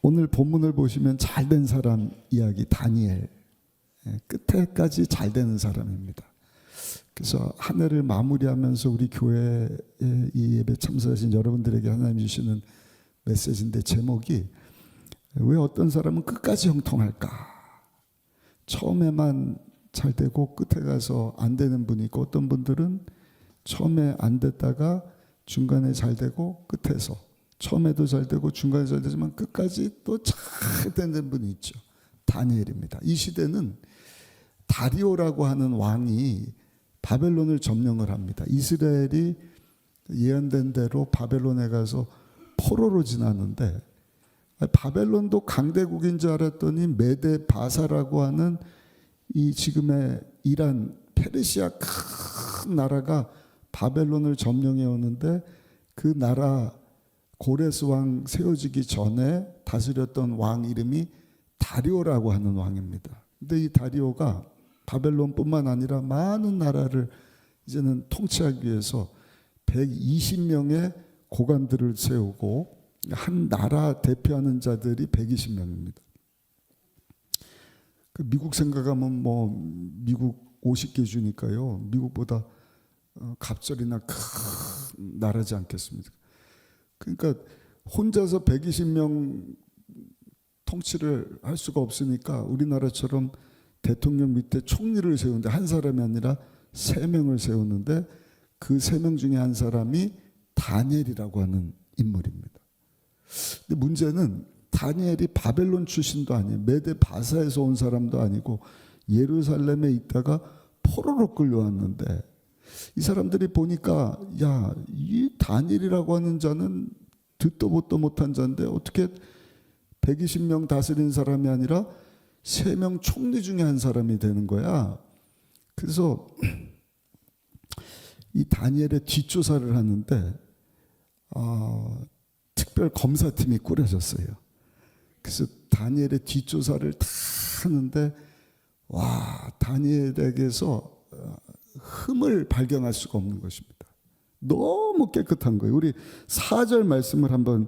오늘 본문을 보시면 잘된 사람 이야기 다니엘, 끝에까지 잘 되는 사람입니다. 그래서 한 해를 마무리하면서 우리 교회에 이 예배 참석하신 여러분들에게 하나님 주시는 메시지인데, 제목이 왜 어떤 사람은 끝까지 형통할까? 처음에만 잘 되고 끝에 가서 안 되는 분이 있고, 어떤 분들은 처음에 안 됐다가 중간에 잘 되고 끝에서 처음에도 잘 되고 중간에 잘 되지만 끝까지 또 잘 되는 분이 있죠. 다니엘입니다. 이 시대는 다리오라고 하는 왕이 바벨론을 점령을 합니다. 이스라엘이 예언된 대로 바벨론에 가서 포로로 지났는데, 바벨론도 강대국인 줄 알았더니 메데 바사라고 하는 이 지금의 이란, 페르시아 큰 나라가 바벨론을 점령해 오는데, 그 나라 고레스 왕 세워지기 전에 다스렸던 왕 이름이 다리오라고 하는 왕입니다. 근데 이 다리오가 바벨론뿐만 아니라 많은 나라를 이제는 통치하기 위해서 120명의 고관들을 세우고, 한 나라 대표하는 자들이 120명입니다. 미국 생각하면 뭐 미국 50개 주니까요, 미국보다 갑절이나 큰 나라지 않겠습니까? 그러니까 혼자서 120명 통치를 할 수가 없으니까 우리나라처럼 대통령 밑에 총리를 세우는데 한 사람이 아니라 3명을 세우는데, 그 3명 중에 한 사람이 다니엘이라고 하는 인물입니다. 근데 문제는 다니엘이 바벨론 출신도 아니에요. 메데 바사에서 온 사람도 아니고 예루살렘에 있다가 포로로 끌려왔는데, 이 사람들이 보니까 야, 이 다니엘이라고 하는 자는 듣도 보도 못한 자인데 어떻게 120명 다스린 사람이 아니라 3명 총리 중에 한 사람이 되는 거야. 그래서 이 다니엘의 뒷조사를 하는데 특별 검사팀이 꾸려졌어요. 그래서 다니엘의 뒷조사를 다 하는데, 와, 다니엘에게서 흠을 발견할 수가 없는 것입니다. 너무 깨끗한 거예요. 우리 4절 말씀을 한번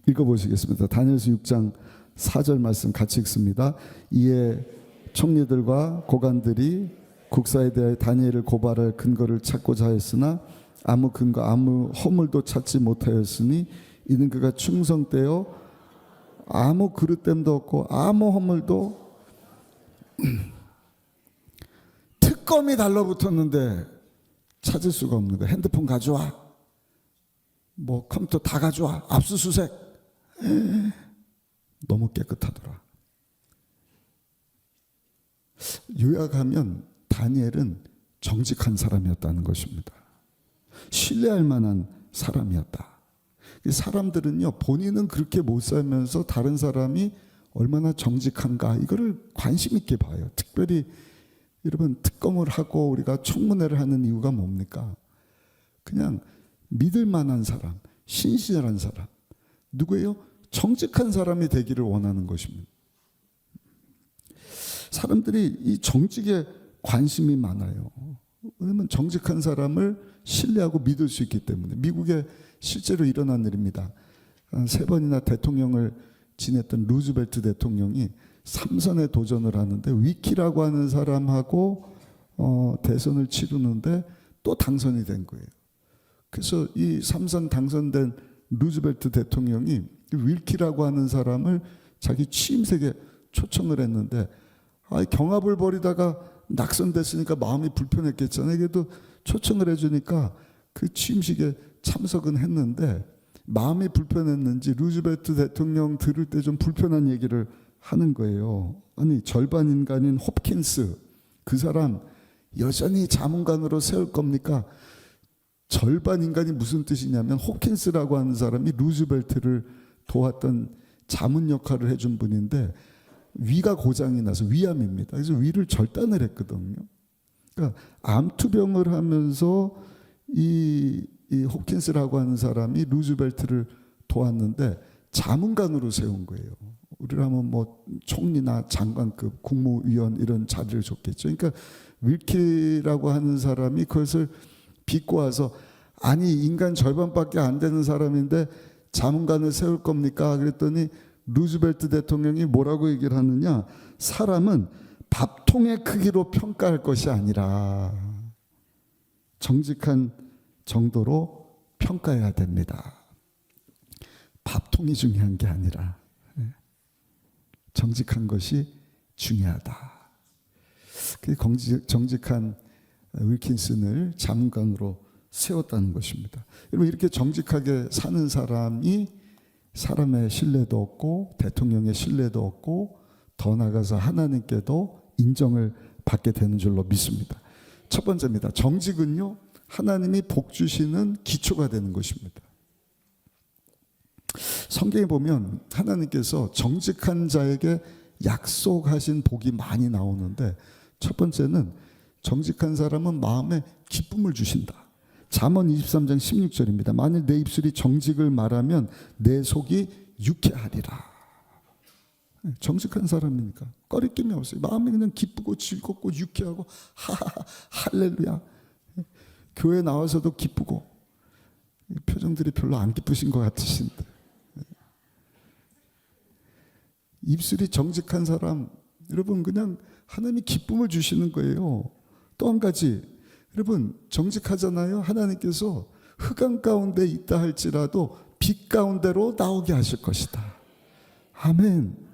읽어보시겠습니다. 다니엘서 6장 4절 말씀 같이 읽습니다. 이에 총리들과 고관들이 국사에 대해 다니엘을 고발할 근거를 찾고자 하였으나 아무 근거, 아무 허물도 찾지 못하였으니 이는 그가 충성되어 아무 그릇됨도 없고 아무 허물도 특검이 달라붙었는데 찾을 수가 없는 거야. 핸드폰 가져와, 뭐 컴퓨터 다 가져와, 압수수색. 너무 깨끗하더라. 요약하면 다니엘은 정직한 사람이었다는 것입니다. 신뢰할 만한 사람이었다. 사람들은요, 본인은 그렇게 못 살면서 다른 사람이 얼마나 정직한가, 이거를 관심 있게 봐요. 특별히 여러분, 특검을 하고 우리가 청문회를 하는 이유가 뭡니까? 그냥 믿을 만한 사람, 신실한 사람, 누구예요? 정직한 사람이 되기를 원하는 것입니다. 사람들이 이 정직에 관심이 많아요. 왜냐하면 정직한 사람을 신뢰하고 믿을 수 있기 때문에. 미국에 실제로 일어난 일입니다. 3번이나 대통령을 지냈던 루즈벨트 대통령이 3선에 도전을 하는데, 위키라고 하는 사람하고 대선을 치르는데 또 당선이 된 거예요. 그래서 이 3선 당선된 루즈벨트 대통령이 윌키라고 하는 사람을 자기 취임식에 초청을 했는데, 경합을 벌이다가 낙선됐으니까 마음이 불편했겠잖아요. 그래도 초청을 해주니까 그 취임식에 참석은 했는데, 마음이 불편했는지 루즈벨트 대통령 들을 때 좀 불편한 얘기를 하는 거예요. 아니, 절반 인간인 홉킨스, 그 사람 여전히 자문관으로 세울 겁니까? 절반 인간이 무슨 뜻이냐면, 홉킨스라고 하는 사람이 루즈벨트를 도왔던 자문 역할을 해준 분인데 위가 고장이 나서 위암입니다. 그래서 위를 절단을 했거든요. 그러니까 암투병을 하면서 이 홉킨스라고 하는 사람이 루즈벨트를 도왔는데 자문관으로 세운 거예요. 우리라면 뭐 총리나 장관급, 국무위원 이런 자리를 줬겠죠. 그러니까 윌키라고 하는 사람이 그것을 빚고 와서, 아니 인간 절반밖에 안 되는 사람인데 자문관을 세울 겁니까? 그랬더니 루즈벨트 대통령이 뭐라고 얘기를 하느냐, 사람은 밥통의 크기로 평가할 것이 아니라 정직한 정도로 평가해야 됩니다. 밥통이 중요한 게 아니라 정직한 것이 중요하다. 그 정직한 윌킨슨을 자문관으로 세웠다는 것입니다. 여러분, 이렇게 정직하게 사는 사람이 사람의 신뢰도 얻고 대통령의 신뢰도 얻고 더 나아가서 하나님께도 인정을 받게 되는 줄로 믿습니다. 첫 번째입니다. 정직은요, 하나님이 복 주시는 기초가 되는 것입니다. 성경에 보면 하나님께서 정직한 자에게 약속하신 복이 많이 나오는데, 첫 번째는 정직한 사람은 마음에 기쁨을 주신다. 잠언 23장 16절입니다. 만일 내 입술이 정직을 말하면 내 속이 유쾌하리라. 정직한 사람이니까 꺼리낌이 없어요. 마음이 그냥 기쁘고 즐겁고 유쾌하고 하하하 할렐루야. 교회 나와서도 기쁘고, 표정들이 별로 안 기쁘신 것 같으신데, 입술이 정직한 사람, 여러분, 그냥 하나님이 기쁨을 주시는 거예요. 또 한 가지, 여러분, 정직하잖아요. 하나님께서 흑암 가운데 있다 할지라도 빛 가운데로 나오게 하실 것이다. 아멘.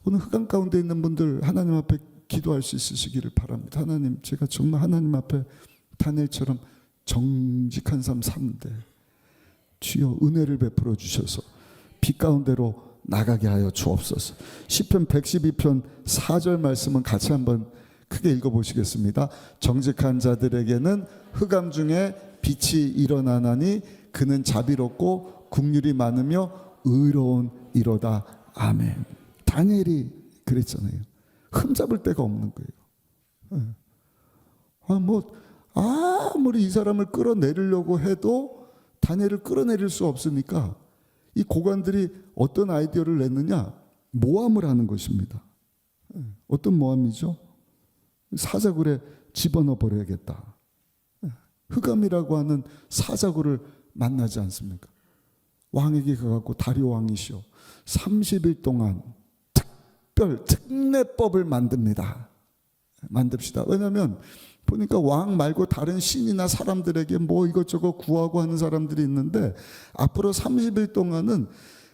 오늘 흑암 가운데 있는 분들 하나님 앞에 기도할 수 있으시기를 바랍니다. 하나님, 제가 정말 하나님 앞에 다니엘처럼 정직한 삶 사는데 주여 은혜를 베풀어 주셔서 빛 가운데로 나가게 하여 주옵소서. 시편 112편 4절 말씀은 같이 한번 크게 읽어보시겠습니다. 정직한 자들에게는 흑암 중에 빛이 일어나나니 그는 자비롭고 긍휼이 많으며 의로운 이로다. 아멘. 다니엘이 그랬잖아요. 흠잡을 데가 없는 거예요. 아무리 이 사람을 끌어내리려고 해도 다니엘을 끌어내릴 수 없으니까 이 고관들이 어떤 아이디어를 냈느냐, 모함을 하는 것입니다. 어떤 모함이죠? 사자굴에 집어넣어 버려야겠다. 흑암이라고 하는 사자굴을 만나지 않습니까? 왕에게 가갖고 다리오 왕이시오, 30일 동안 특례법을 만듭시다. 왜냐하면 보니까 왕 말고 다른 신이나 사람들에게 뭐 이것저것 구하고 하는 사람들이 있는데, 앞으로 30일 동안은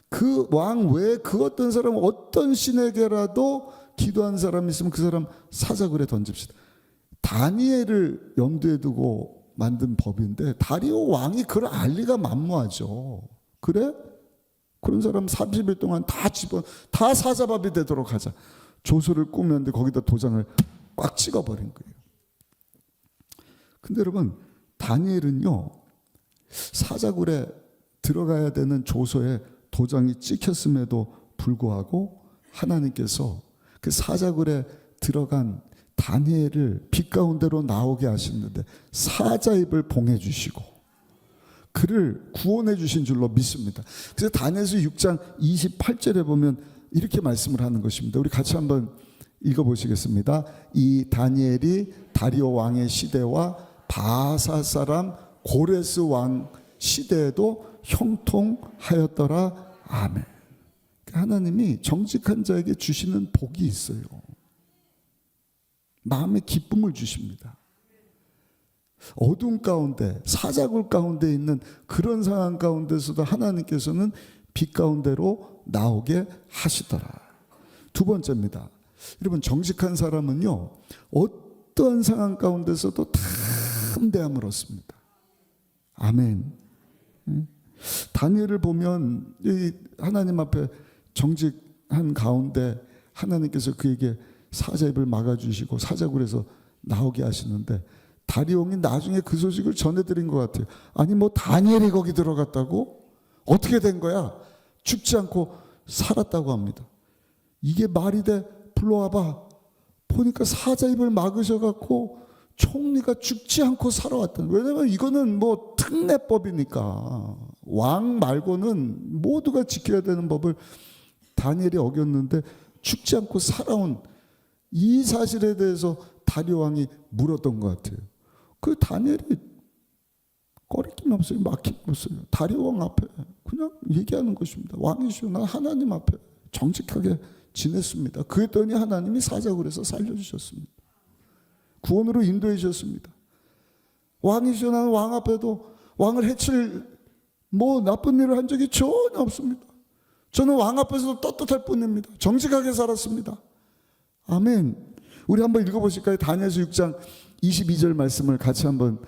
그 왕 외에 그 어떤 사람, 어떤 신에게라도 기도한 사람이 있으면 그 사람 사자굴에 던집시다. 다니엘을 염두에 두고 만든 법인데, 다리오 왕이 그걸 알 리가 만무하죠. 그래? 그런 사람 30일 동안 다 사자밥이 되도록 하자. 조서를 꾸몄는데 거기다 도장을 꽉 찍어버린 거예요. 근데 여러분, 다니엘은요, 사자굴에 들어가야 되는 조서에 도장이 찍혔음에도 불구하고 하나님께서 그 사자굴에 들어간 다니엘을 빛 가운데로 나오게 하시는데 사자 입을 봉해 주시고 그를 구원해 주신 줄로 믿습니다. 그래서 다니엘서 6장 28절에 보면 이렇게 말씀을 하는 것입니다. 우리 같이 한번 읽어보시겠습니다. 이 다니엘이 다리오 왕의 시대와 바사 사람 고레스 왕 시대에도 형통하였더라. 아멘. 하나님이 정직한 자에게 주시는 복이 있어요. 마음의 기쁨을 주십니다. 어두운 가운데, 사자굴 가운데 있는 그런 상황 가운데서도 하나님께서는 빛 가운데로 나오게 하시더라. 두 번째입니다. 여러분, 정직한 사람은요, 어떠한 상황 가운데서도 담대함을 얻습니다. 아멘. 다니엘을 보면 하나님 앞에 정직한 가운데 하나님께서 그에게 사자 입을 막아주시고 사자굴에서 나오게 하시는데, 다리옹이 나중에 그 소식을 전해드린 것 같아요. 아니 뭐 다니엘이 거기 들어갔다고? 어떻게 된 거야? 죽지 않고 살았다고 합니다. 이게 말이 돼? 불러와봐. 보니까 사자 입을 막으셔갖고 총리가 죽지 않고 살아왔다. 왜냐면 이거는 뭐 특례법이니까 왕 말고는 모두가 지켜야 되는 법을 다니엘이 어겼는데 죽지 않고 살아온 이 사실에 대해서 다리오 왕이 물었던 것 같아요. 그 다니엘이 꺼리낌 없어요. 막힘 없어요. 다리오 왕 앞에 그냥 그냥 얘기하는 것입니다. 왕이시오, 난 하나님 앞에 정직하게 지냈습니다. 그랬더니 하나님이 사자굴 에서 살려주셨습니다. 구원으로 인도해 주셨습니다. 왕이시오, 나는 왕 앞에도 왕을 해칠 나쁜 일을 한 적이 전혀 없습니다. 저는 왕 앞에서도 떳떳할 뿐입니다. 정직하게 살았습니다. 아멘. 우리 한번 읽어보실까요? 다니엘서 6장 22절 말씀을 같이 한번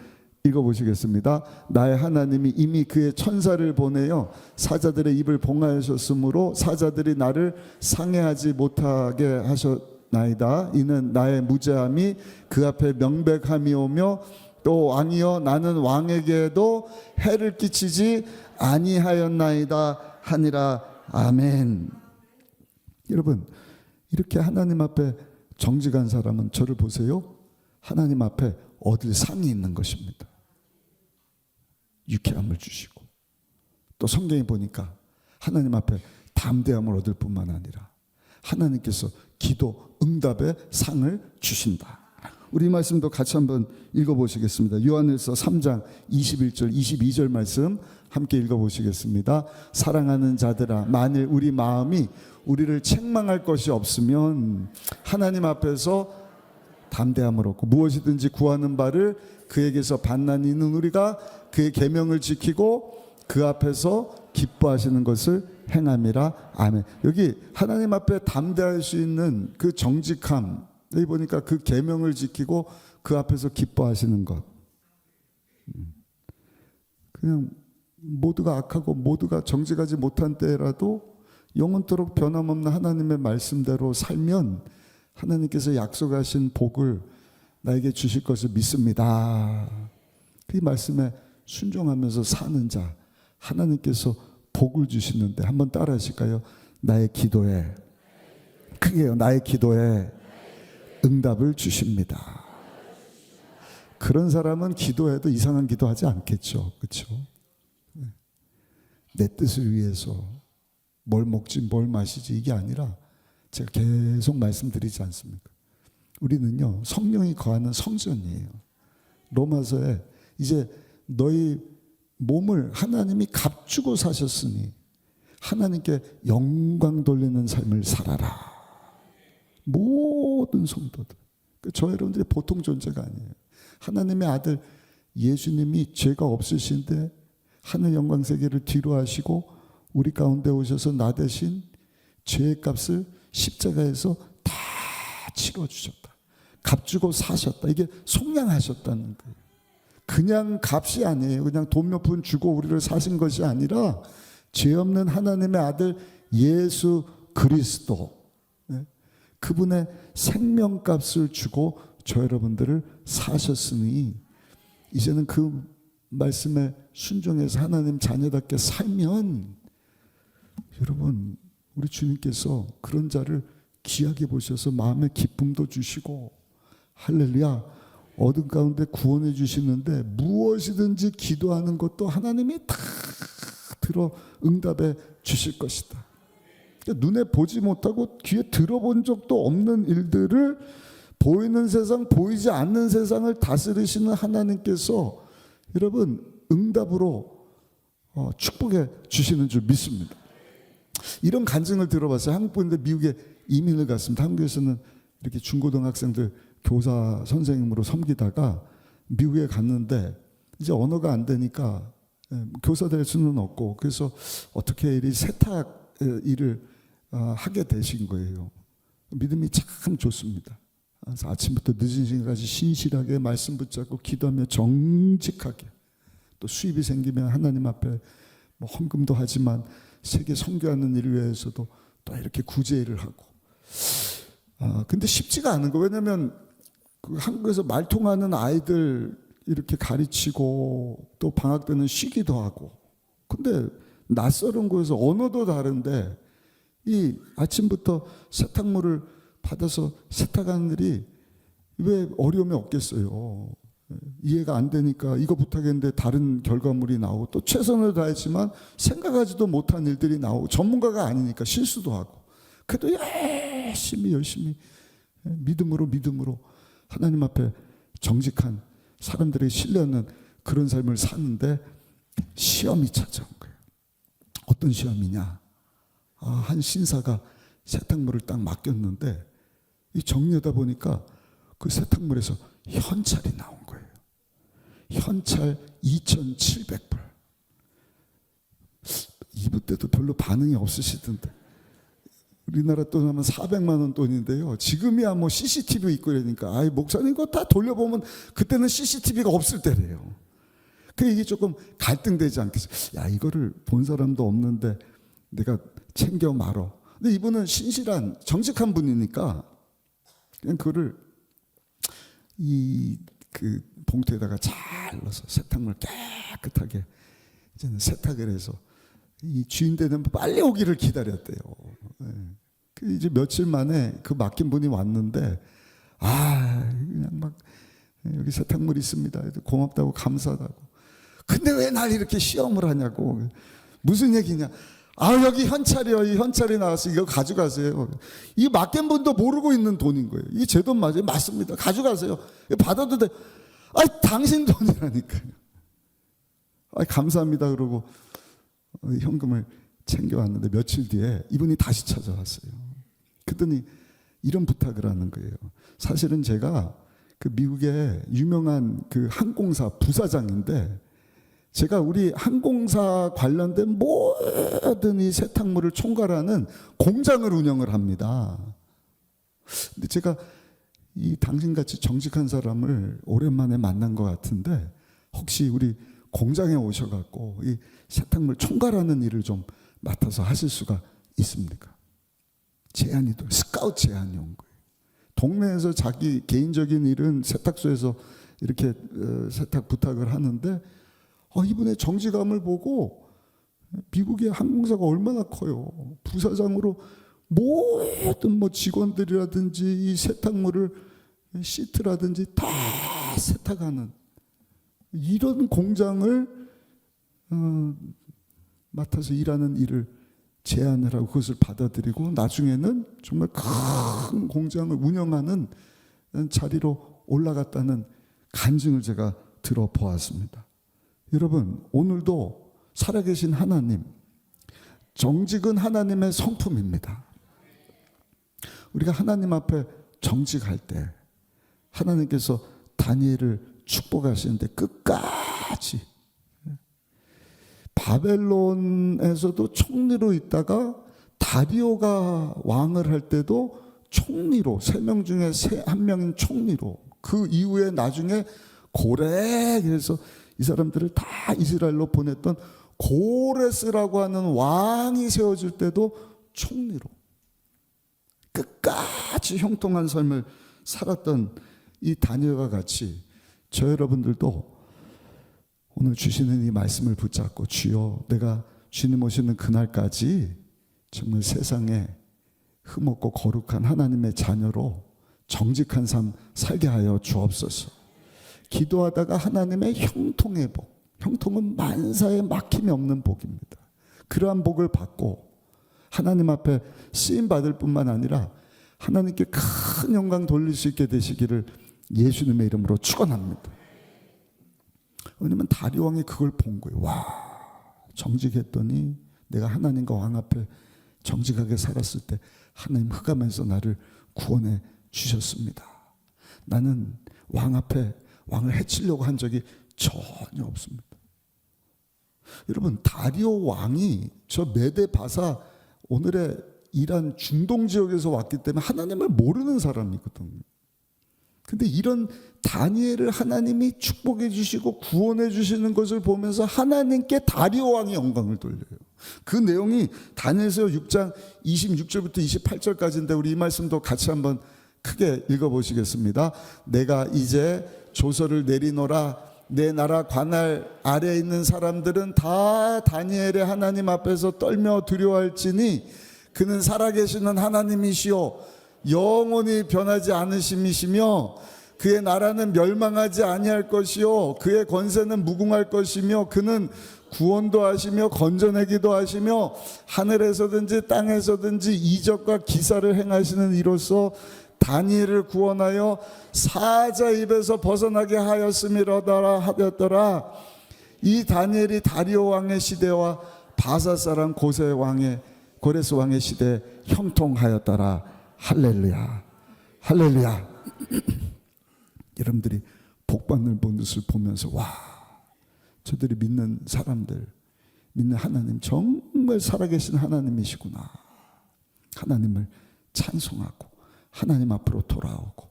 읽어보시겠습니다. 나의 하나님이 이미 그의 천사를 보내어 사자들의 입을 봉하셨으므로 사자들이 나를 상해하지 못하게 하셨나이다. 이는 나의 무죄함이 그 앞에 명백함이오며 또 왕이여 나는 왕에게도 해를 끼치지 아니하였나이다 하니라. 아멘. 여러분, 이렇게 하나님 앞에 정직한 사람은 저를 보세요. 하나님 앞에 얻을 상이 있는 것입니다. 유쾌함을 주시고, 또 성경에 보니까 하나님 앞에 담대함을 얻을 뿐만 아니라 하나님께서 기도 응답의 상을 주신다. 우리 말씀도 같이 한번 읽어보시겠습니다. 요한일서 3장 21절 22절 말씀 함께 읽어보시겠습니다. 사랑하는 자들아, 만일 우리 마음이 우리를 책망할 것이 없으면 하나님 앞에서 담대함을 얻고 무엇이든지 구하는 바를 그에게서 받는 이는 우리가 그의 계명을 지키고 그 앞에서 기뻐하시는 것을 행함이라. 아멘. 여기 하나님 앞에 담대할 수 있는 그 정직함, 여기 보니까 그 계명을 지키고 그 앞에서 기뻐하시는 것. 그냥 모두가 악하고 모두가 정직하지 못한 때라도 영원토록 변함없는 하나님의 말씀대로 살면 하나님께서 약속하신 복을 나에게 주실 것을 믿습니다. 그 말씀에 순종하면서 사는 자, 하나님께서 복을 주시는데 한번 따라 하실까요? 나의 기도에, 크게요, 나의 기도에 응답을 주십니다. 그런 사람은 기도해도 이상한 기도하지 않겠죠. 그렇죠? 내 뜻을 위해서 뭘 먹지 뭘 마시지 이게 아니라 제가 계속 말씀드리지 않습니까? 우리는요, 성령이 거하는 성전이에요. 로마서에 이제 너희 몸을 하나님이 값주고 사셨으니 하나님께 영광 돌리는 삶을 살아라. 모든 성도들. 저 여러분들이 보통 존재가 아니에요. 하나님의 아들 예수님이 죄가 없으신데 하늘 영광 세계를 뒤로 하시고 우리 가운데 오셔서 나 대신 죄의 값을 십자가에서 다 치러주셨다. 값주고 사셨다. 이게 속량하셨다는 거예요. 그냥 값이 아니에요. 그냥 돈 몇 푼 주고 우리를 사신 것이 아니라 죄 없는 하나님의 아들 예수 그리스도, 그분의 생명값을 주고 저 여러분들을 사셨으니 이제는 그 말씀에 순종해서 하나님 자녀답게 살면 여러분, 우리 주님께서 그런 자를 귀하게 보셔서 마음의 기쁨도 주시고 할렐루야, 어둠 가운데 구원해 주시는데 무엇이든지 기도하는 것도 하나님이 다 들어 응답해 주실 것이다. 그러니까 눈에 보지 못하고 귀에 들어본 적도 없는 일들을 보이는 세상, 보이지 않는 세상을 다스리시는 하나님께서 여러분 응답으로 축복해 주시는 줄 믿습니다. 이런 간증을 들어봤어요. 한국 분인데 미국에 이민을 갔습니다. 한국에서는 이렇게 중고등학생들 교사 선생님으로 섬기다가 미국에 갔는데 이제 언어가 안 되니까 교사 될 수는 없고, 그래서 어떻게 이 세탁 일을 하게 되신 거예요. 믿음이 참 좋습니다. 그래서 아침부터 늦은 시간까지 신실하게 말씀 붙잡고 기도하며 정직하게, 또 수입이 생기면 하나님 앞에 뭐 헌금도 하지만 세계 선교하는 일을 위해서도 또 이렇게 구제일을 하고. 근데 쉽지가 않은 거. 왜냐하면 그 한국에서 말 통하는 아이들 이렇게 가르치고 또 방학 때는 쉬기도 하고. 근데 낯설은 곳에서 언어도 다른데 이 아침부터 세탁물을 받아서 세탁하는 일이 왜 어려움이 없겠어요. 이해가 안 되니까 이거 부탁했는데 다른 결과물이 나오고, 또 최선을 다했지만 생각하지도 못한 일들이 나오고, 전문가가 아니니까 실수도 하고. 그래도 열심히 믿음으로 하나님 앞에 정직한 사람들의 신뢰하는 그런 삶을 사는데 시험이 찾아온 거예요. 어떤 시험이냐? 한 신사가 세탁물을 딱 맡겼는데 이 정리하다 보니까 그 세탁물에서 현찰이 나온 거예요. 현찰 2,700불. 이분 때도 별로 반응이 없으시던데. 우리나라 돈 하면 400만 원 돈인데요. 지금이야 뭐 CCTV 있고 그러니까 목사님 이거 다 돌려보면 그때는 CCTV가 없을 때래요. 그 이게 조금 갈등되지 않겠어요? 야, 이거를 본 사람도 없는데 내가 챙겨 말어. 근데 이분은 신실한 정직한 분이니까 그냥 그거를 그 봉투에다가 잘 넣어서 세탁물 깨끗하게 이제는 세탁을 해서 이 주인 되는 빨리 오기를 기다렸대요. 그 이제 며칠 만에 그 맡긴 분이 왔는데 그냥 막 여기 세탁물 있습니다. 고맙다고 감사하다고. 근데 왜 날 이렇게 시험을 하냐고. 무슨 얘기냐? 여기 현찰이요. 이 현찰이 나왔어. 이거 가져가세요. 이 맡긴 분도 모르고 있는 돈인 거예요. 이게 제 돈 맞아요? 맞습니다. 가져가세요. 받아도 돼. 당신 돈이라니까요. 감사합니다. 그러고 현금을 챙겨왔는데 며칠 뒤에 이분이 다시 찾아왔어요. 그랬더니 이런 부탁을 하는 거예요. 사실은 제가 그 미국의 유명한 그 항공사 부사장인데 제가 우리 항공사 관련된 모든 이 세탁물을 총괄하는 공장을 운영을 합니다. 근데 제가 이 당신같이 정직한 사람을 오랜만에 만난 것 같은데 혹시 우리 공장에 오셔갖고 이 세탁물 총괄하는 일을 좀 맡아서 하실 수가 있습니까? 제안이 또 스카우트 제안이 온 거예요. 동네에서 자기 개인적인 일은 세탁소에서 이렇게 세탁 부탁을 하는데 이분의 정직함을 보고 미국의 항공사가 얼마나 커요. 부사장으로 모든 직원들이라든지 이 세탁물을 시트라든지 다 세탁하는 이런 공장을 맡아서 일하는 일을 제안을 하고 그것을 받아들이고 나중에는 정말 큰 공장을 운영하는 자리로 올라갔다는 간증을 제가 들어보았습니다. 여러분, 오늘도 살아계신 하나님, 정직은 하나님의 성품입니다. 우리가 하나님 앞에 정직할 때 하나님께서 다니엘을 축복하시는데 끝까지 바벨론에서도 총리로 있다가 다리오가 왕을 할 때도 총리로 3명 중에 1명인 총리로 그 이후에 나중에 고레에서 이 사람들을 다 이스라엘로 보냈던 고레스라고 하는 왕이 세워질 때도 총리로 끝까지 형통한 삶을 살았던 이 다니엘과 같이 저 여러분들도 오늘 주시는 이 말씀을 붙잡고 주여 내가 주님 오시는 그날까지 정말 세상에 흠없고 거룩한 하나님의 자녀로 정직한 삶 살게 하여 주옵소서. 기도하다가 하나님의 형통의 복, 형통은 만사에 막힘이 없는 복입니다. 그러한 복을 받고 하나님 앞에 쓰임 받을 뿐만 아니라 하나님께 큰 영광 돌릴 수 있게 되시기를 예수님의 이름으로 축원합니다. 왜냐면 다리오 왕이 그걸 본 거예요. 와, 정직했더니 내가 하나님과 왕 앞에 정직하게 살았을 때 하나님 흑암에서 나를 구원해 주셨습니다. 나는 왕 앞에 왕을 해치려고 한 적이 전혀 없습니다. 여러분, 다리오 왕이 저 메데 바사 오늘의 이란 중동 지역에서 왔기 때문에 하나님을 모르는 사람이거든요. 근데 이런 다니엘을 하나님이 축복해 주시고 구원해 주시는 것을 보면서 하나님께 다리오 왕이 영광을 돌려요. 그 내용이 다니엘서 6장 26절부터 28절까지인데 우리 이 말씀도 같이 한번 크게 읽어보시겠습니다. 내가 이제 조서를 내리노라. 내 나라 관할 아래에 있는 사람들은 다 다니엘의 하나님 앞에서 떨며 두려워할지니 그는 살아계시는 하나님이시요 영원히 변하지 않으심이시며 그의 나라는 멸망하지 아니할 것이요 그의 권세는 무궁할 것이며 그는 구원도 하시며 건져내기도 하시며 하늘에서든지 땅에서든지 이적과 기사를 행하시는 이로써 다니엘을 구원하여 사자 입에서 벗어나게 하였음이로더라 하였더라. 이 다니엘이 다리오 왕의 시대와 바사 사람 고레스 왕의 시대에 형통하였더라. 할렐루야, 할렐루야. 여러분들이 복받는 모습을 보면서 와, 저들이 믿는 사람들, 믿는 하나님 정말 살아계신 하나님이시구나. 하나님을 찬송하고 하나님 앞으로 돌아오고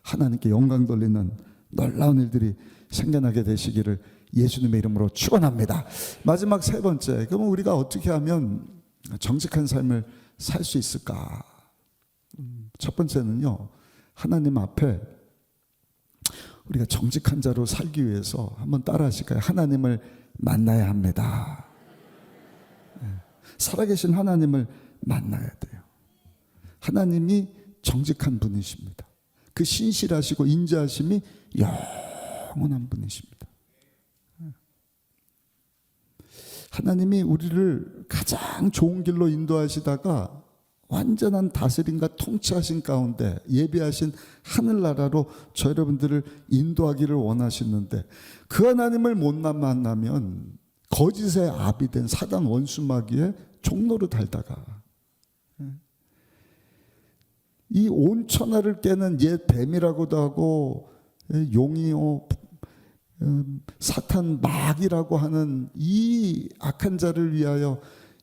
하나님께 영광 돌리는 놀라운 일들이 생겨나게 되시기를 예수님의 이름으로 축원합니다. 마지막 세 번째, 그러면 우리가 어떻게 하면 정직한 삶을 살 수 있을까? 첫 번째는요, 하나님 앞에 우리가 정직한 자로 살기 위해서 한번 따라 하실까요? 하나님을 만나야 합니다. 살아계신 하나님을 만나야 돼요. 하나님이 정직한 분이십니다. 그 신실하시고 인자하심이 영원한 분이십니다. 하나님이 우리를 가장 좋은 길로 인도하시다가 완전한 다스림과 통치하신 가운데 예비하신 하늘나라로 저 여러분들을 인도하기를 원하시는데, 그 하나님을 못 만나면 거짓의 압이 된 사단 원수마귀의 종로로 달다가 이 온 천하를 깨는 옛 뱀이라고도 하고 용이요 사탄 마귀라고 하는 이 악한 자를 위하여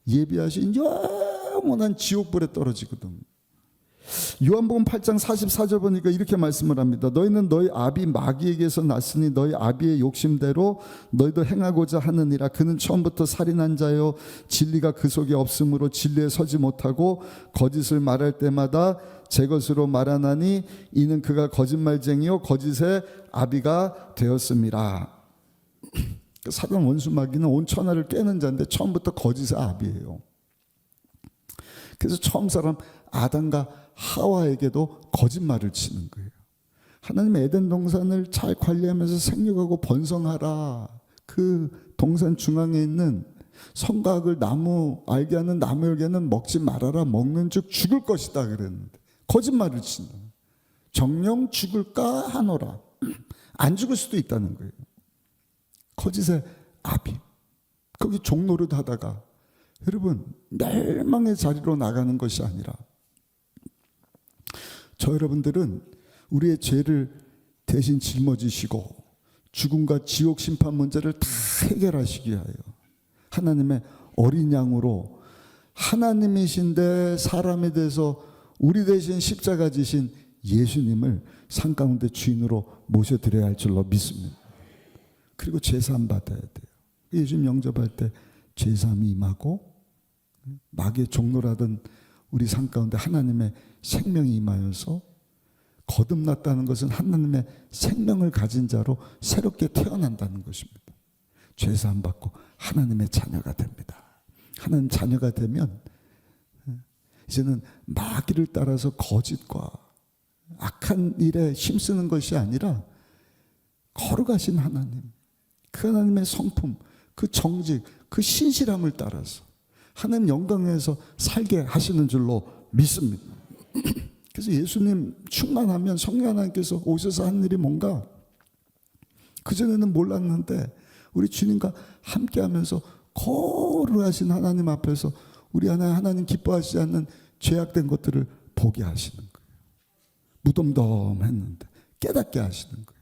예비하신 영원한 지옥불에 떨어지거든. 요한복음 8장 44절 보니까 이렇게 말씀을 합니다. 너희는 너희 아비 마귀에게서 났으니 너희 아비의 욕심대로 너희도 행하고자 하느니라. 그는 처음부터 살인한 자요 진리가 그 속에 없으므로 진리에 서지 못하고 거짓을 말할 때마다 제 것으로 말하나니 이는 그가 거짓말쟁이요 거짓의 아비가 되었습니다. 사단 원수 마귀는 온 천하를 깨는 자인데 처음부터 거짓의 아비예요. 그래서 처음 사람 아담과 하와에게도 거짓말을 치는 거예요. 하나님 에덴 동산을 잘 관리하면서 생육하고 번성하라. 그 동산 중앙에 있는 선과 악을 알게 하는 나무 열매는 먹지 말아라. 먹는 즉 죽을 것이다 그랬는데 거짓말을 친다. 정령 죽을까 하노라. 안 죽을 수도 있다는 거예요. 거짓의 아비. 거기 종노릇 하다가 여러분 멸망의 자리로 나가는 것이 아니라 저 여러분들은 우리의 죄를 대신 짊어지시고 죽음과 지옥 심판 문제를 다 해결하시기 위하여 하나님의 어린 양으로 하나님이신데 사람이 돼서 우리 대신 십자가 지신 예수님을 산 가운데 주인으로 모셔드려야 할 줄로 믿습니다. 그리고 제사함 받아야 돼요. 예수님 영접할 때 제사함이 임하고 마귀의 종로라던 우리 삶 가운데 하나님의 생명이 임하여서 거듭났다는 것은 하나님의 생명을 가진 자로 새롭게 태어난다는 것입니다. 죄사함 받고 하나님의 자녀가 됩니다. 하나님 자녀가 되면 이제는 마귀를 따라서 거짓과 악한 일에 힘쓰는 것이 아니라 거룩하신 하나님, 그 하나님의 성품, 그 정직, 그 신실함을 따라서 하나님 영광에서 살게 하시는 줄로 믿습니다. 그래서 예수님 충만하면 성령 하나님께서 오셔서 하는 일이 뭔가 그전에는 몰랐는데 우리 주님과 함께하면서 거룩하신 하나님 앞에서 우리 하나님 기뻐하시지 않는 죄악된 것들을 보게 하시는 거예요. 무덤덤했는데 깨닫게 하시는 거예요.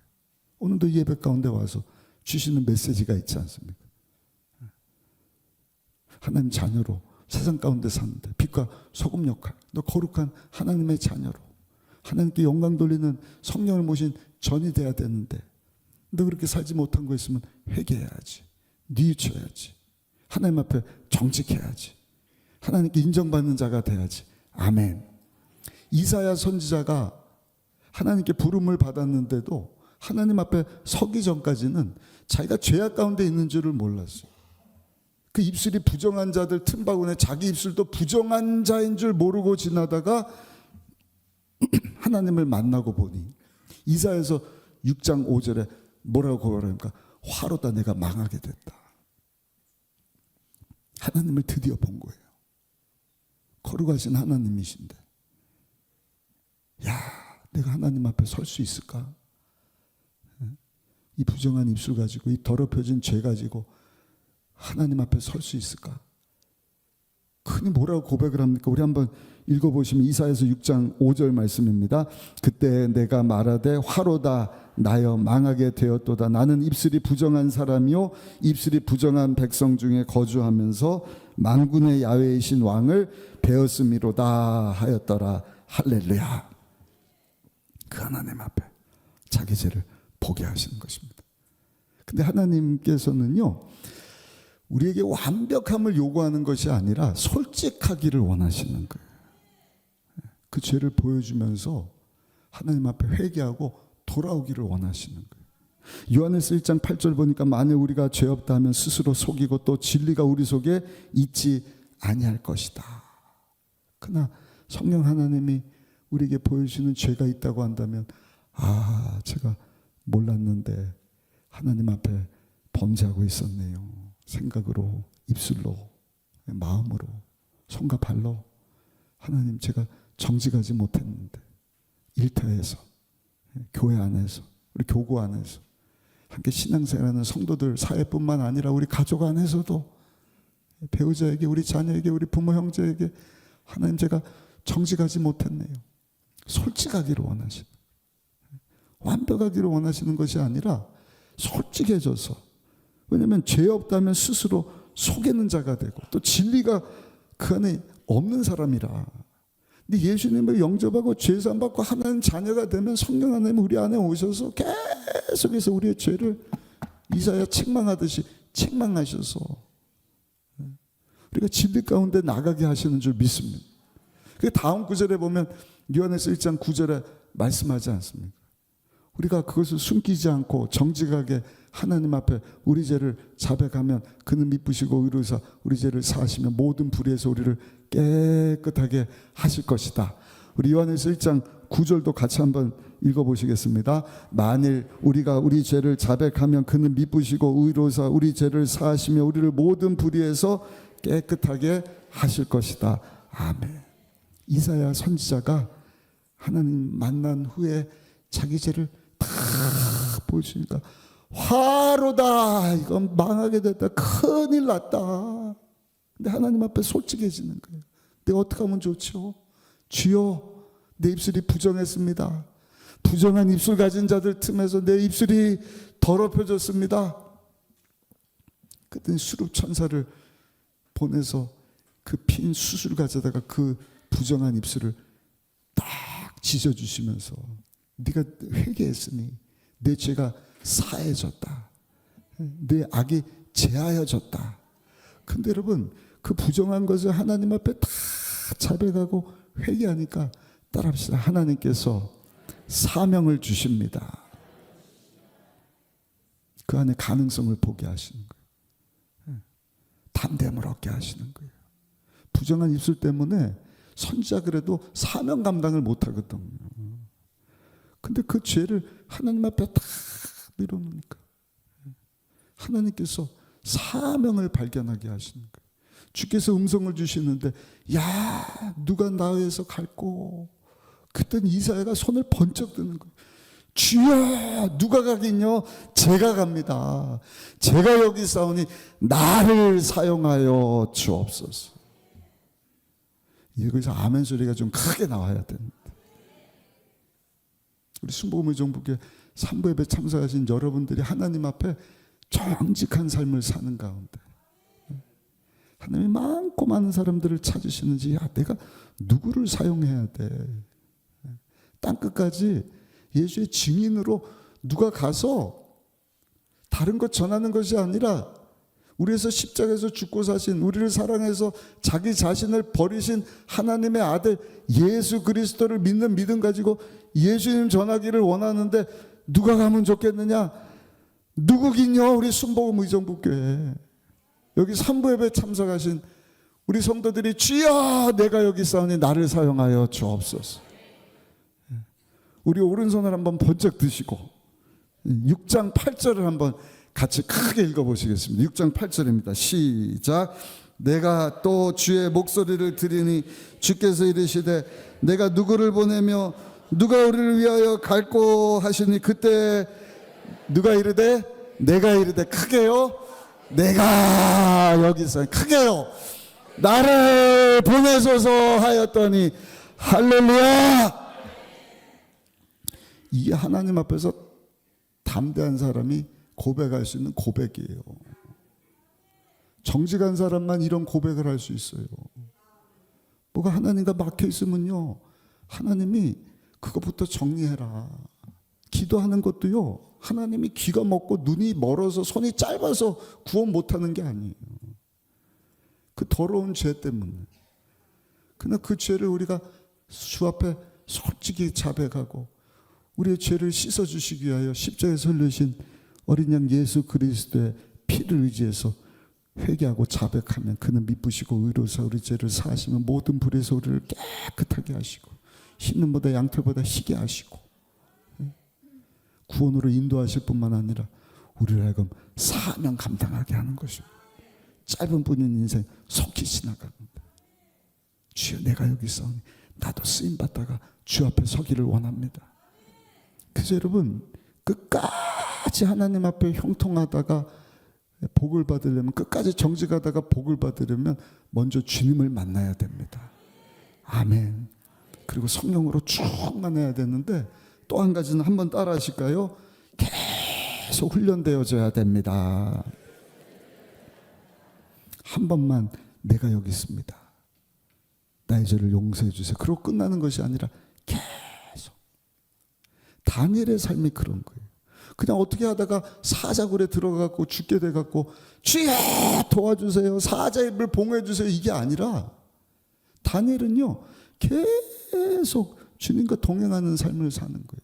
오늘도 예배 가운데 와서 주시는 메시지가 있지 않습니까? 하나님 자녀로 세상 가운데 사는데 빛과 소금 역할, 너 거룩한 하나님의 자녀로 하나님께 영광 돌리는 성령을 모신 전이 돼야 되는데 너 그렇게 살지 못한 거 있으면 회개해야지, 뉘우쳐야지, 하나님 앞에 정직해야지, 하나님께 인정받는 자가 돼야지. 아멘. 이사야 선지자가 하나님께 부름을 받았는데도 하나님 앞에 서기 전까지는 자기가 죄악 가운데 있는 줄을 몰랐어요. 그 입술이 부정한 자들 틈바구니에 자기 입술도 부정한 자인 줄 모르고 지나다가 하나님을 만나고 보니 이사야서 6장 5절에 뭐라고 말합니까? 화로다 내가 망하게 됐다. 하나님을 드디어 본 거예요. 거룩하신 하나님이신데 야, 내가 하나님 앞에 설 수 있을까? 이 부정한 입술 가지고 이 더럽혀진 죄 가지고 하나님 앞에 설 수 있을까? 흔히 뭐라고 고백을 합니까? 우리 한번 읽어보시면 이사야서 6장 5절 말씀입니다. 그때 내가 말하되 화로다 나여 망하게 되었도다. 나는 입술이 부정한 사람이요 입술이 부정한 백성 중에 거주하면서 만군의 야훼이신 왕을 배었음이로다 하였더라. 할렐루야. 그 하나님 앞에 자기 죄를 보게 하시는 것입니다. 근데 하나님께서는요, 우리에게 완벽함을 요구하는 것이 아니라 솔직하기를 원하시는 거예요. 그 죄를 보여주면서 하나님 앞에 회개하고 돌아오기를 원하시는 거예요. 요한일서 1장 8절 보니까 만일 우리가 죄 없다 하면 스스로 속이고 또 진리가 우리 속에 있지 아니할 것이다. 그러나 성령 하나님이 우리에게 보여주시는 죄가 있다고 한다면, 아, 제가 몰랐는데 하나님 앞에 범죄하고 있었네요. 생각으로, 입술로, 마음으로, 손과 발로 하나님 제가 정직하지 못했는데, 일터에서, 교회 안에서, 우리 교구 안에서, 함께 신앙생활하는 성도들 사회뿐만 아니라 우리 가족 안에서도 배우자에게, 우리 자녀에게, 우리 부모 형제에게 하나님 제가 정직하지 못했네요. 솔직하기를 원하시는, 완벽하기를 원하시는 것이 아니라 솔직해져서, 왜냐하면 죄 없다면 스스로 속이는 자가 되고 또 진리가 그 안에 없는 사람이라. 근데 예수님을 영접하고 죄사함 받고 하나님 자녀가 되면 성령 하나님 우리 안에 오셔서 계속해서 우리의 죄를 이사야 책망하듯이 책망하셔서 우리가 진리 가운데 나가게 하시는 줄 믿습니다. 그 다음 구절에 보면 요한일서 1장 9절에 말씀하지 않습니까? 우리가 그것을 숨기지 않고 정직하게 하나님 앞에 우리 죄를 자백하면 그는 미쁘시고 의로우사 우리 죄를 사하시며 모든 불의에서 우리를 깨끗하게 하실 것이다. 우리 요한일서 1장 9절도 같이 한번 읽어보시겠습니다. 만일 우리가 우리 죄를 자백하면 그는 미쁘시고 의로우사 우리 죄를 사하시며 우리를 모든 불의에서 깨끗하게 하실 것이다. 아멘. 이사야 선지자가 하나님 만난 후에 자기 죄를 다 보여주니까 화로다, 이건 망하게 됐다, 큰일 났다. 근데 하나님 앞에 솔직해지는 거예요. 내가 어떻게 하면 좋죠? 주여, 내 입술이 부정했습니다. 부정한 입술 가진 자들 틈에서 내 입술이 더럽혀졌습니다. 그때 수룹 천사를 보내서 그 핀 수술 가져다가 그 부정한 입술을 딱 찢어주시면서 네가 회개했으니 내 죄가 사해졌다. 내 악이 제하여졌다. 근데 여러분, 그 부정한 것을 하나님 앞에 다 자백하고 회개하니까 따라합시다. 하나님께서 사명을 주십니다. 그 안에 가능성을 보게 하시는 거예요. 담대함을 얻게 하시는 거예요. 부정한 입술 때문에 선지자 그래도 사명 감당을 못하거든요. 근데 그 죄를 하나님 앞에 다 밀어놓으니까 하나님께서 사명을 발견하게 하시는 거예요. 주께서 음성을 주시는데, 야, 누가 나에서 갈꼬? 그때는 이사야가 손을 번쩍 드는 거예요. 주여, 누가 가긴요? 제가 갑니다. 제가 여기 싸우니 나를 사용하여 주옵소서. 여기서 아멘 소리가 좀 크게 나와야 됩니다. 우리 순복음의정부교회 3부 예배 참석하신 여러분들이 하나님 앞에 정직한 삶을 사는 가운데 하나님이 많고 많은 사람들을 찾으시는지, 야, 내가 누구를 사용해야 돼? 땅끝까지 예수의 증인으로 누가 가서 다른 것 전하는 것이 아니라 우리에서 십자가에서 죽고 사신, 우리를 사랑해서 자기 자신을 버리신 하나님의 아들 예수 그리스도를 믿는 믿음 가지고 예수님 전하기를 원하는데 누가 가면 좋겠느냐? 누구긴요? 우리 순복음 의정부교회 여기 3부 예배 참석하신 우리 성도들이 주여, 내가 여기 싸우니 나를 사용하여 주옵소서. 우리 오른손을 한번 번쩍 드시고 6장 8절을 한번 같이 크게 읽어보시겠습니다. 6장 8절입니다. 시작. 내가 또 주의 목소리를 들으니 주께서 이르시되 내가 누구를 보내며 누가 우리를 위하여 갈꼬 하시니 그때 누가 이르되 내가 이르되 크게요. 내가 여기 있어요. 크게요. 나를 보내소서 하였더니 할렐루야. 이게 하나님 앞에서 담대한 사람이 고백할 수 있는 고백이에요. 정직한 사람만 이런 고백을 할 수 있어요. 뭐가 하나님과 막혀 있으면요, 하나님이 그것부터 정리해라. 기도하는 것도요, 하나님이 귀가 먹고 눈이 멀어서 손이 짧아서 구원 못하는 게 아니에요. 그 더러운 죄 때문에. 그러나 그 죄를 우리가 주 앞에 솔직히 자백하고 우리의 죄를 씻어주시기 위하여 십자가에 설리신 어린 양 예수 그리스도의 피를 의지해서 회개하고 자백하면 그는 미쁘시고 의로서 우리 죄를 사하시면 모든 불에서 우리를 깨끗하게 하시고 흰 눈보다 양털보다 희게 하시고 구원으로 인도하실 뿐만 아니라 우리를 하여금 사명 감당하게 하는 것입니다. 짧은 뿐인 인생 속히 지나갑니다. 주여 내가 여기 있사오니 나도 쓰임받다가 주 앞에 서기를 원합니다. 그래서 여러분 끝까지 하나님 앞에 형통하다가 복을 받으려면, 끝까지 정직하다가 복을 받으려면 먼저 주님을 만나야 됩니다. 아멘. 그리고 성령으로 충만해야 되는데 또 한 가지는 한번 따라 하실까요? 계속 훈련되어져야 됩니다. 한 번만 내가 여기 있습니다. 나의 죄를 용서해 주세요. 그러고 끝나는 것이 아니라 계속. 다니엘의 삶이 그런 거예요. 그냥 어떻게 하다가 사자굴에 들어가고 죽게 돼갖고 주여 도와주세요, 사자 입을 봉해 주세요, 이게 아니라 다니엘은요 계속 주님과 동행하는 삶을 사는 거예요.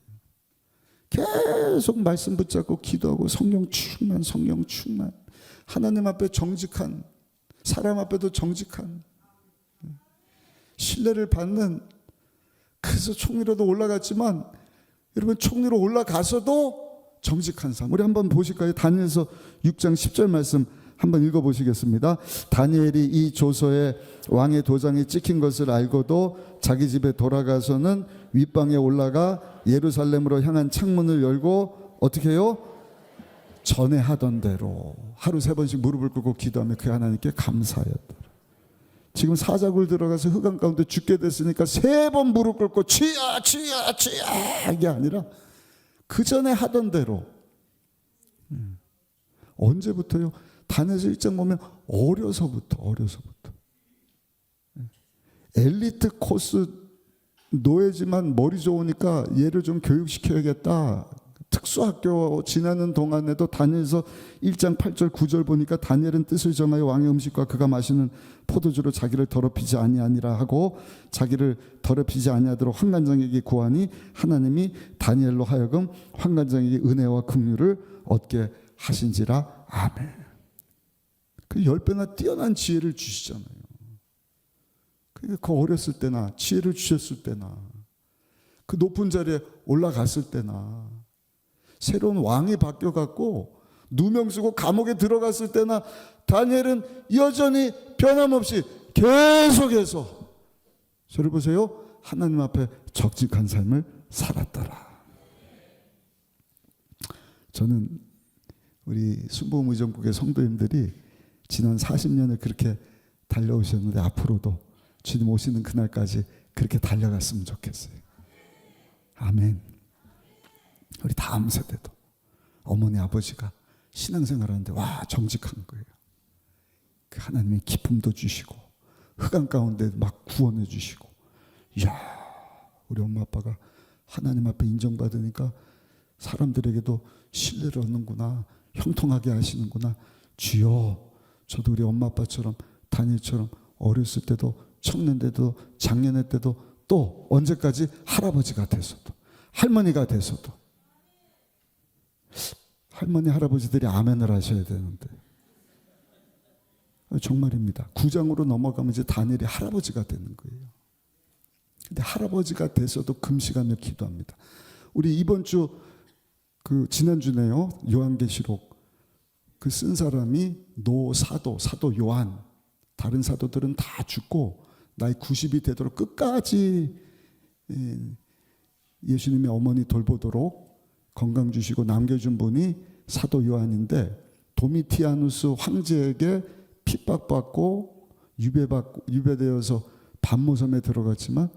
계속 말씀 붙잡고 기도하고 성령 충만, 성령 충만. 하나님 앞에 정직한, 사람 앞에도 정직한, 신뢰를 받는. 그래서 총리로도 올라갔지만 여러분 총리로 올라가서도 정직한 삶. 우리 한번 보실까요? 다니엘서 6장 10절 말씀 한번 읽어보시겠습니다. 다니엘이 이 조서에 왕의 도장이 찍힌 것을 알고도 자기 집에 돌아가서는 윗방에 올라가 예루살렘으로 향한 창문을 열고 어떻게 해요? 전에 하던 대로 하루 3번씩 무릎을 꿇고 기도하며 그 하나님께 감사하였더라. 지금 사자굴 들어가서 흑암 가운데 죽게 됐으니까 3번 무릎 꿇고 주야 주야 주야 이게 아니라 그 전에 하던 대로. 언제부터요? 다니엘서 1장 보면 어려서부터. 엘리트 코스 노예지만 머리 좋으니까 얘를 좀 교육시켜야겠다. 특수학교 지나는 동안에도 다니엘서 1장 8절 9절 보니까 다니엘은 뜻을 정하여 왕의 음식과 그가 마시는 포도주로 자기를 더럽히지 아니하니라 하고 자기를 더럽히지 아니하도록 환관장에게 구하니 하나님이 다니엘로 하여금 환관장에게 은혜와 긍휼을 얻게 하신지라. 아멘. 그 10배나 뛰어난 지혜를 주시잖아요. 그러니까 그 어렸을 때나 지혜를 주셨을 때나 그 높은 자리에 올라갔을 때나 새로운 왕이 바뀌어갖고 누명 쓰고 감옥에 들어갔을 때나 다니엘은 여전히 변함없이 계속해서 저를 보세요. 하나님 앞에 적직한 삶을 살았더라. 저는 우리 순복음의정국의 성도님들이 지난 40년을 그렇게 달려오셨는데 앞으로도 주님 오시는 그날까지 그렇게 달려갔으면 좋겠어요. 아멘. 우리 다음 세대도 어머니 아버지가 신앙생활하는데 와 정직한 거예요. 그 하나님의 기쁨도 주시고 흑암 가운데 막 구원해 주시고, 이야 우리 엄마 아빠가 하나님 앞에 인정받으니까 사람들에게도 신뢰를 얻는구나, 형통하게 하시는구나. 주여 저도 우리 엄마 아빠처럼 다니엘처럼 어렸을 때도 청년 때도 장년의 때도 또 언제까지 할아버지가 돼서도 할머니가 돼서도. 할머니 할아버지들이 아멘을 하셔야 되는데 정말입니다. 9장으로 넘어가면 이제 다니엘이 할아버지가 되는 거예요. 근데 할아버지가 돼서도 금식하며 기도합니다. 우리 이번 주 그 지난주네요. 요한계시록 그 쓴 사람이 사도 요한. 다른 사도들은 다 죽고 나이 90이 되도록 끝까지 예수님의 어머니 돌보도록 건강 주시고 남겨준 분이 사도 요한인데 도미티아누스 황제에게 핍박받고 유배되어서 반모섬에 들어갔지만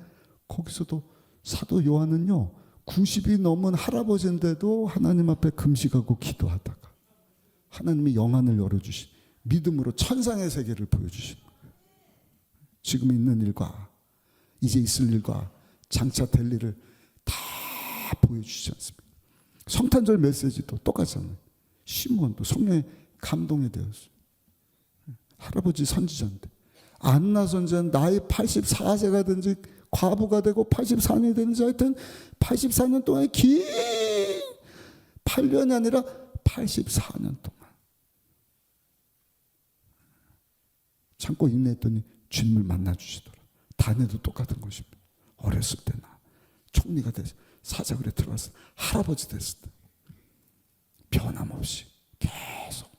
거기서도 사도 요한은요 90이 넘은 할아버지인데도 하나님 앞에 금식하고 기도하다가 하나님이 영안을 열어주신 믿음으로 천상의 세계를 보여주신 거예요. 지금 있는 일과 이제 있을 일과 장차 될 일을 다 보여주시지 않습니까? 성탄절 메시지도 똑같잖아요. 시몬도 성령의 감동에 되었어요. 할아버지 선지자인데 안나 선지자는 나이 84세가 된지 과부가 되고 84년이 되는지 하여튼 84년 동안 긴 8년이 아니라 84년 동안 참고 인내했더니 주님을 만나주시더라. 다니엘도 똑같은 것입니다. 어렸을 때나 총리가 돼서 사자굴에 들어가서 할아버지 됐을 때 변함없이 계속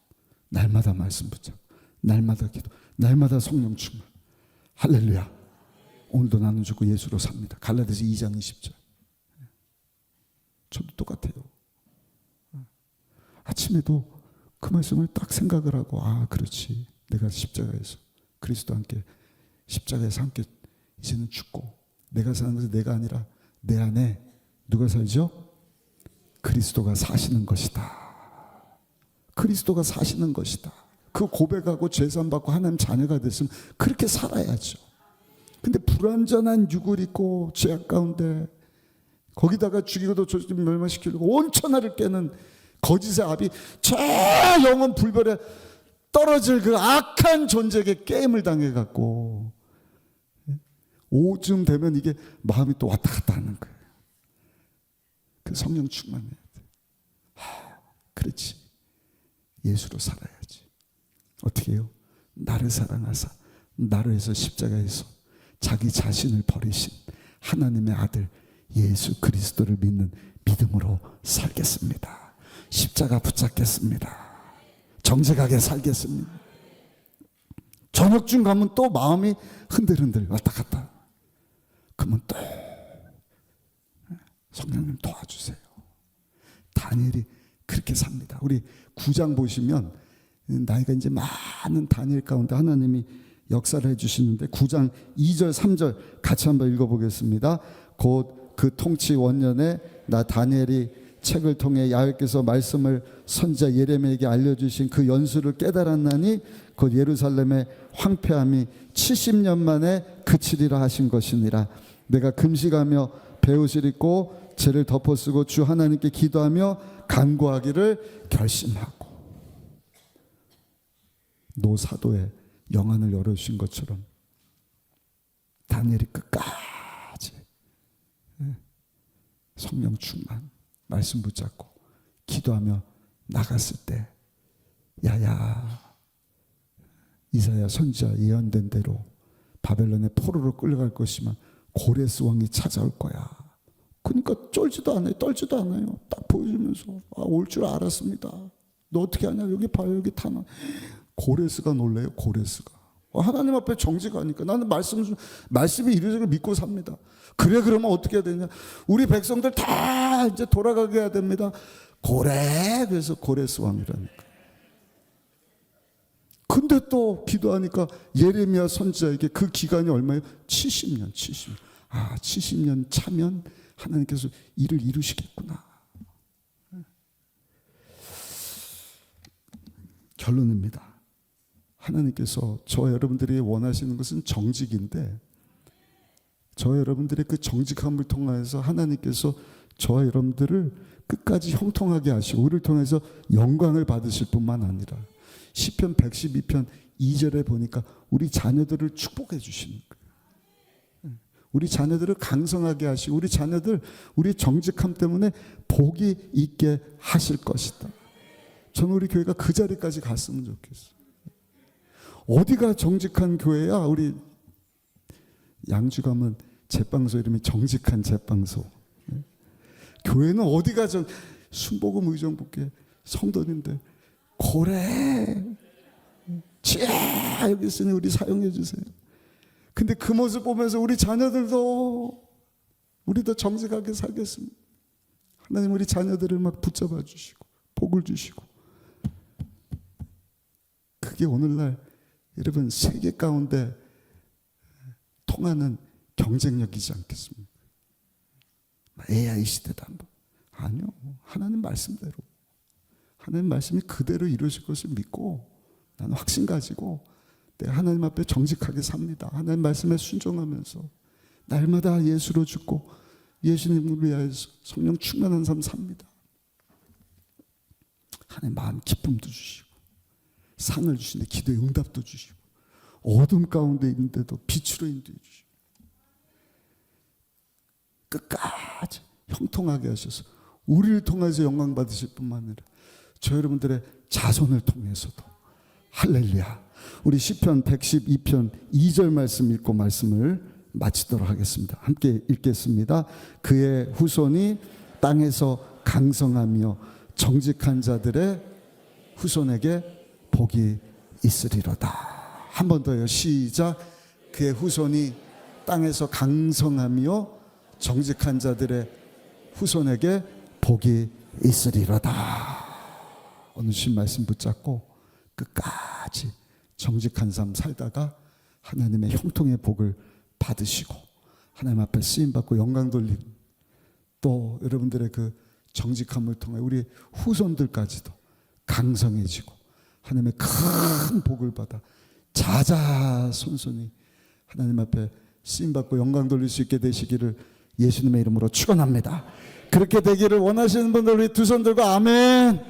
날마다 말씀 붙잡고 날마다 기도, 날마다 성령 충만. 할렐루야. 오늘도 나는 죽고 예수로 삽니다. 갈라디아서 2장 20절. 저도 똑같아요. 아침에도 그 말씀을 딱 생각을 하고 그렇지. 내가 십자가에서 그리스도와 함께 십자가에서 함께 이제는 죽고 내가 사는 것은 내가 아니라 내 안에 누가 살죠? 그리스도가 사시는 것이다. 그리스도가 사시는 것이다. 그 고백하고 죄산받고 하나님 자녀가 됐으면 그렇게 살아야죠. 근데 불완전한 육을 입고 죄악 가운데 거기다가 죽이고도 멸망시키려고 온 천하를 깨는 거짓의 압이 저 영원 불멸에 떨어질 그 악한 존재에게 게임을 당해갖고 오쯤 되면 이게 마음이 또 왔다 갔다 하는 거예요. 그 성령 충만해야 돼. 그렇지. 예수로 살아야지. 어떻게 해요? 나를 사랑하사 나를 위해서 십자가에서 자기 자신을 버리신 하나님의 아들 예수 그리스도를 믿는 믿음으로 살겠습니다. 십자가 붙잡겠습니다. 정직하게 살겠습니다. 저녁쯤 가면 또 마음이 흔들흔들 왔다 갔다. 그러면 또 성령님 도와주세요. 다니엘이 그렇게 삽니다. 우리 9장 보시면 나이가 이제 많은 다니엘 가운데 하나님이 역사를 해주시는데 9장 2절 3절 같이 한번 읽어보겠습니다. 곧 그 통치 원년에 나 다니엘이 책을 통해 야훼께서 말씀을 선지자 예레미야에게 알려주신 그 연수를 깨달았나니 곧 예루살렘의 황폐함이 70년 만에 그치리라 하신 것이니라. 내가 금식하며 베옷을 입고 죄를 덮어쓰고 주 하나님께 기도하며 간구하기를 결심하고 노사도의 영안을 열어주신 것처럼 다니엘이 끝까지 성령 충만 말씀 붙잡고 기도하며 나갔을 때 야야 이사야 선지자 예언된 대로 바벨론의 포로로 끌려갈 것이면 고레스 왕이 찾아올 거야. 그러니까 쫄지도 않아요. 떨지도 않아요. 딱 보여주면서 올 줄 알았습니다. 너 어떻게 하냐? 여기 봐요. 여기 타나. 고레스가 놀래요. 고레스가. 하나님 앞에 정직하니까 나는 말씀이 이루어지길 믿고 삽니다. 그래 그러면 어떻게 해야 되냐? 우리 백성들 다 이제 돌아가게 해야 됩니다. 그래서 고레스 왕이라니까. 근데 또 기도하니까 예레미야 선지자에게 그 기간이 얼마예요? 70년. 70년 차면 하나님께서 일을 이루시겠구나. 결론입니다. 하나님께서 저와 여러분들이 원하시는 것은 정직인데 저와 여러분들의 그 정직함을 통해서 하나님께서 저와 여러분들을 끝까지 형통하게 하시고 우리를 통해서 영광을 받으실 뿐만 아니라 시편 112편 2절에 보니까 우리 자녀들을 축복해 주시는 거예요. 우리 자녀들을 강성하게 하시고 우리 자녀들 우리 정직함 때문에 복이 있게 하실 것이다. 저는 우리 교회가 그 자리까지 갔으면 좋겠어요. 어디가 정직한 교회야? 우리 양주 가면 제빵소 이름이 정직한 제빵소. 교회는 어디가 순복음 의정부께 성도님들 고래 지야 여기 있으니 우리 사용해 주세요. 근데 그 모습 보면서 우리 자녀들도 우리도 정직하게 살겠습니다. 하나님 우리 자녀들을 막 붙잡아 주시고 복을 주시고 그게 오늘날 여러분 세계 가운데 통하는 경쟁력이지 않겠습니까? AI 시대다 뭐. 아니요. 하나님 말씀대로, 하나님 말씀이 그대로 이루어질 것을 믿고 나는 확신 가지고 내가 하나님 앞에 정직하게 삽니다. 하나님 말씀에 순종하면서 날마다 예수로 죽고 예수님을 위하여서 성령 충만한 삶 삽니다. 하나님 마음 기쁨도 주시고 상을 주시는데 기도의 응답도 주시고 어둠 가운데 있는데도 빛으로 인도해 주시고 끝까지 형통하게 하셔서 우리를 통해서 영광 받으실 뿐만 아니라 저 여러분들의 자손을 통해서도 할렐루야. 우리 시편 112편 2절 말씀 읽고 말씀을 마치도록 하겠습니다. 함께 읽겠습니다. 그의 후손이 땅에서 강성하며 정직한 자들의 후손에게 복이 있으리로다. 한 번 더요. 시작. 그의 후손이 땅에서 강성하며 정직한 자들의 후손에게 복이 있으리로다. 오늘 주신 말씀 붙잡고 끝까지 정직한 삶 살다가 하나님의 형통의 복을 받으시고 하나님 앞에 쓰임받고 영광 돌리고 또 여러분들의 그 정직함을 통해 우리 후손들까지도 강성해지고 하나님의 큰 복을 받아 자자손손이 하나님 앞에 쓰임받고 영광 돌릴 수 있게 되시기를 예수님의 이름으로 축원합니다. 그렇게 되기를 원하시는 분들 우리 두 손 들고 아멘.